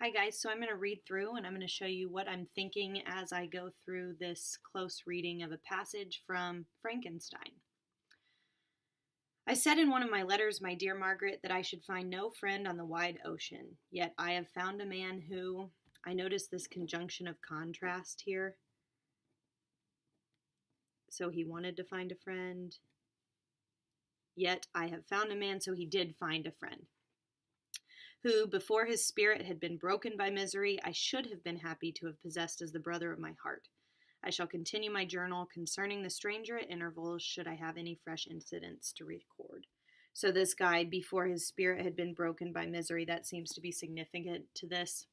Hi guys, so I'm going to read through and I'm going to show you what I'm thinking as I go through this close reading of a passage from Frankenstein. I said in one of my letters, my dear Margaret, that I should find no friend on the wide ocean. Yet I have found a man who, I notice this conjunction of contrast here. So he wanted to find a friend. Yet I have found a man, so he did find a friend. Who, before his spirit had been broken by misery, I should have been happy to have possessed as the brother of my heart. I shall continue my journal concerning the stranger at intervals, should I have any fresh incidents to record. So this guy, before his spirit had been broken by misery, that seems to be significant to this.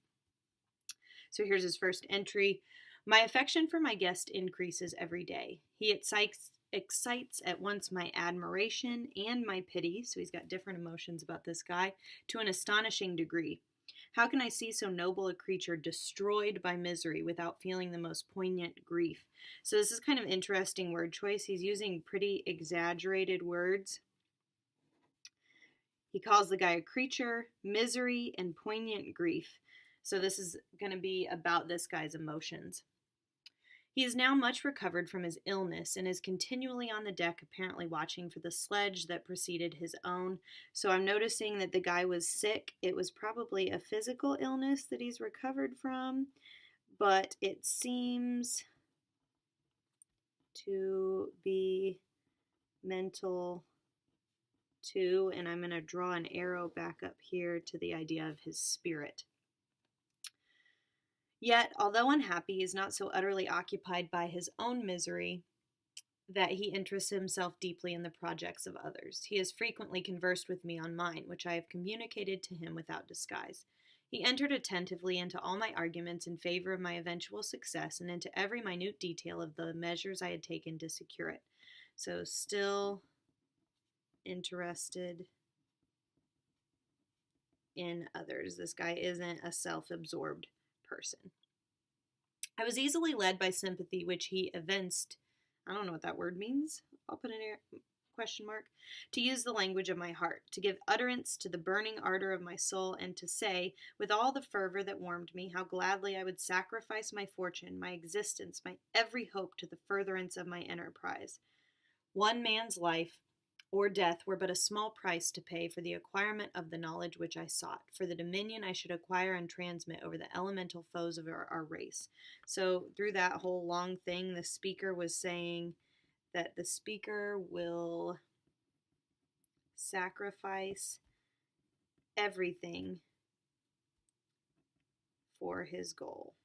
So here's his first entry. My affection for my guest increases every day. He excites at once my admiration and my pity, so he's got different emotions about this guy, to an astonishing degree. How can I see so noble a creature destroyed by misery without feeling the most poignant grief? So this is kind of interesting word choice. He's using pretty exaggerated words. He calls the guy a creature, misery, and poignant grief. So this is going to be about this guy's emotions. He is now much recovered from his illness and is continually on the deck, apparently watching for the sledge that preceded his own. So I'm noticing that the guy was sick. It was probably a physical illness that he's recovered from, but it seems to be mental too. And I'm going to draw an arrow back up here to the idea of his spirit. Yet, although unhappy, he is not so utterly occupied by his own misery that he interests himself deeply in the projects of others. He has frequently conversed with me on mine, which I have communicated to him without disguise. He entered attentively into all my arguments in favor of my eventual success and into every minute detail of the measures I had taken to secure it. So, still interested in others. This guy isn't a self-absorbed person. I was easily led by sympathy, which he evinced. I don't know what that word means. I'll put a question mark. To use the language of my heart, to give utterance to the burning ardor of my soul, and to say, with all the fervor that warmed me, how gladly I would sacrifice my fortune, my existence, my every hope to the furtherance of my enterprise. One man's life or death were but a small price to pay for the acquirement of the knowledge which I sought, for the dominion I should acquire and transmit over the elemental foes of our race. So through that whole long thing, the speaker was saying that the speaker will sacrifice everything for his goal.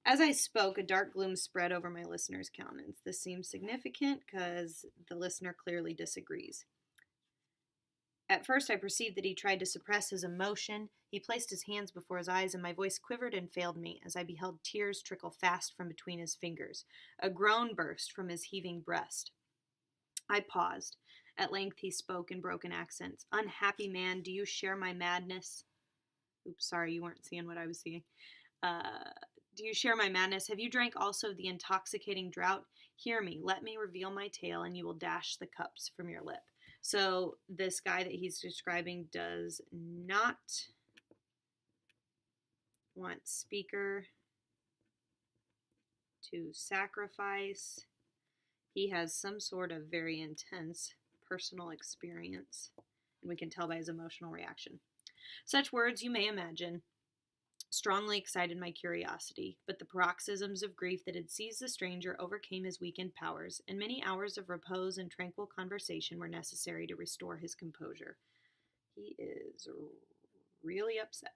As I spoke, a dark gloom spread over my listener's countenance. This seems significant because the listener clearly disagrees. At first, I perceived that he tried to suppress his emotion. He placed his hands before his eyes, and my voice quivered and failed me as I beheld tears trickle fast from between his fingers. A groan burst from his heaving breast. I paused. At length he spoke in broken accents. Unhappy man, do you share my madness? Oops, sorry, you weren't seeing what I was seeing. Do you share my madness? Have you drank also of the intoxicating draught? Hear me, let me reveal my tale, and you will dash the cups from your lip. So this guy that he's describing does not want speaker to sacrifice. He has some sort of very intense personal experience, and we can tell by his emotional reaction. Such words, you may imagine, strongly excited my curiosity, but the paroxysms of grief that had seized the stranger overcame his weakened powers, and many hours of repose and tranquil conversation were necessary to restore his composure. He is really upset.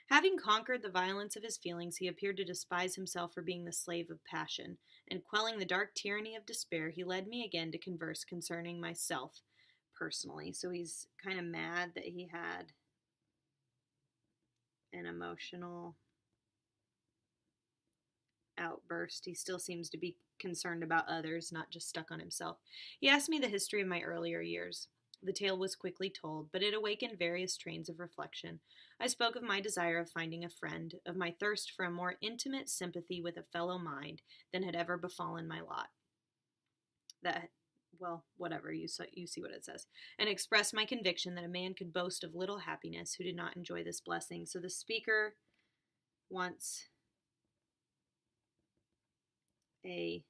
Having conquered the violence of his feelings, he appeared to despise himself for being the slave of passion, and quelling the dark tyranny of despair, he led me again to converse concerning myself personally. So he's kind of mad that he had an emotional outburst. He still seems to be concerned about others, not just stuck on himself. He asked me the history of my earlier years. The tale was quickly told, but it awakened various trains of reflection. I spoke of my desire of finding a friend, of my thirst for a more intimate sympathy with a fellow mind than had ever befallen my lot. That well, whatever, you see what it says, and expressed my conviction that a man could boast of little happiness who did not enjoy this blessing. So the speaker wants a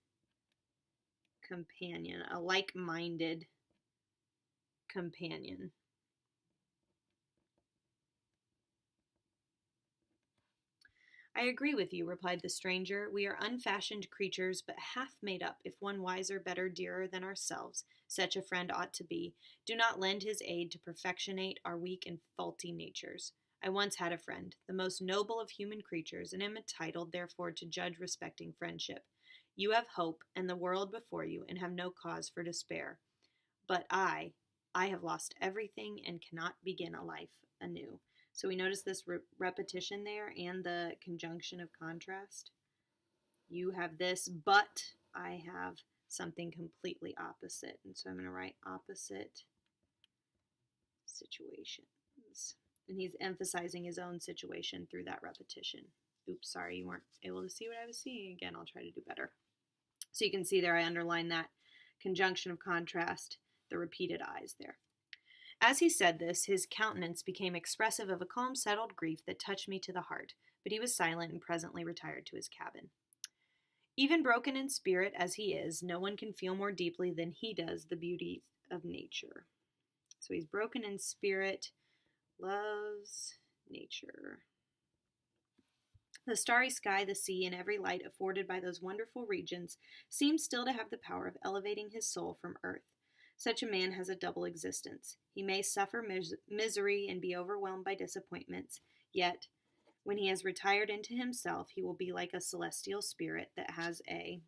companion, a like-minded companion. I agree with you, replied the stranger. We are unfashioned creatures, but half made up, if one wiser, better, dearer than ourselves. Such a friend ought to be. Do not lend his aid to perfectionate our weak and faulty natures. I once had a friend, the most noble of human creatures, and am entitled, therefore, to judge respecting friendship. You have hope and the world before you, and have no cause for despair. But I have lost everything and cannot begin a life anew. So we notice this repetition there and the conjunction of contrast. You have this, but I have something completely opposite. And so I'm going to write opposite situations. And he's emphasizing his own situation through that repetition. Oops, sorry, you weren't able to see what I was seeing. Again, I'll try to do better. So you can see there I underlined that conjunction of contrast, the repeated I's there. As he said this, his countenance became expressive of a calm, settled grief that touched me to the heart, but he was silent and presently retired to his cabin. Even broken in spirit as he is, no one can feel more deeply than he does the beauty of nature. So he's broken in spirit, loves nature. The starry sky, the sea, and every light afforded by those wonderful regions seem still to have the power of elevating his soul from earth. Such a man has a double existence. He may suffer misery and be overwhelmed by disappointments, yet when he has retired into himself, he will be like a celestial spirit that has a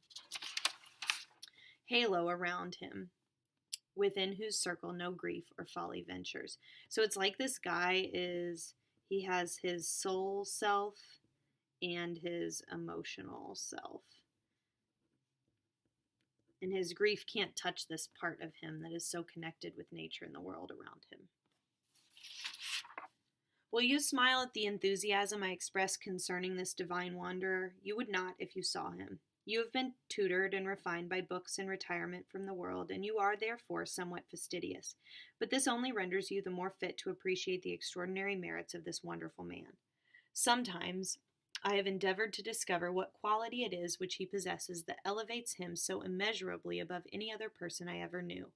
halo around him, within whose circle no grief or folly ventures. So it's like this guy he has his soul self and his emotional self. And his grief can't touch this part of him that is so connected with nature and the world around him. Will you smile at the enthusiasm I express concerning this divine wanderer? You would not if you saw him. You have been tutored and refined by books and retirement from the world, and you are, therefore, somewhat fastidious. But this only renders you the more fit to appreciate the extraordinary merits of this wonderful man. Sometimes I have endeavored to discover what quality it is which he possesses that elevates him so immeasurably above any other person I ever knew.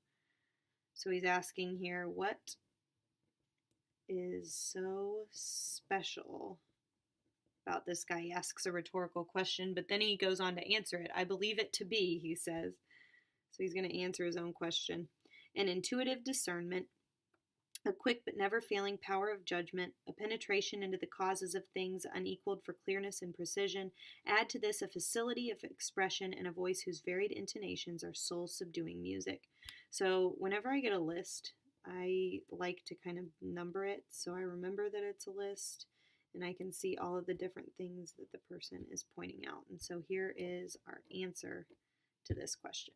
So he's asking here, what is so special about this guy? He asks a rhetorical question, but then he goes on to answer it. I believe it to be, he says. So he's going to answer his own question. An intuitive discernment, a quick but never failing power of judgment, a penetration into the causes of things unequaled for clearness and precision. Add to this a facility of expression and a voice whose varied intonations are soul-subduing music. So whenever I get a list, I like to kind of number it so I remember that it's a list and I can see all of the different things that the person is pointing out. And so here is our answer to this question.